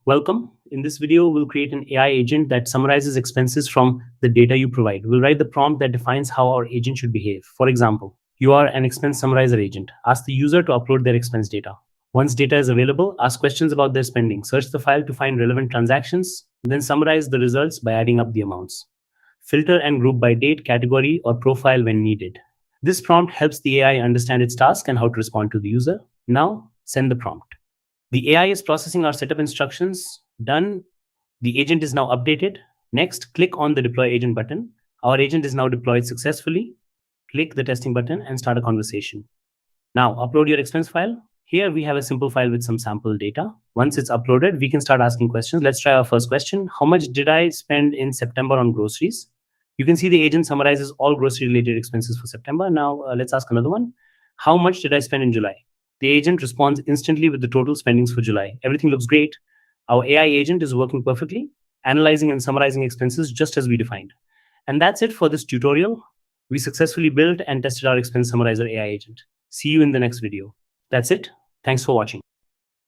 Welcome. In this video, we'll create an AI agent that summarizes expenses from the data you provide. We'll write the prompt that defines how our agent should behave. For example, you are an expense summarizer agent. Ask the user to upload their expense data. Once data is available, ask questions about their spending. Search the file to find relevant transactions, then summarize the results by adding up the amounts. Filter and group by date, category, or profile when needed. This prompt helps the AI understand its task and how to respond to the user. Now, send the prompt. The AI is processing our setup instructions. Done. The agent is now updated. Next, click on the deploy agent button. Our agent is now deployed successfully. Click the testing button and start a conversation. Now, upload your expense file. Here we have a simple file with some sample data. Once it's uploaded, we can start asking questions. Let's try our first question. How much did I spend in September on groceries? You can see the agent summarizes all grocery-related expenses for September. Now, let's ask another one. How much did I spend in July? The agent responds instantly with the total spendings for July. Everything looks great. Our AI agent is working perfectly, analyzing and summarizing expenses just as we defined. And that's it for this tutorial. We successfully built and tested our expense summarizer AI agent. See you in the next video. That's it. Thanks for watching.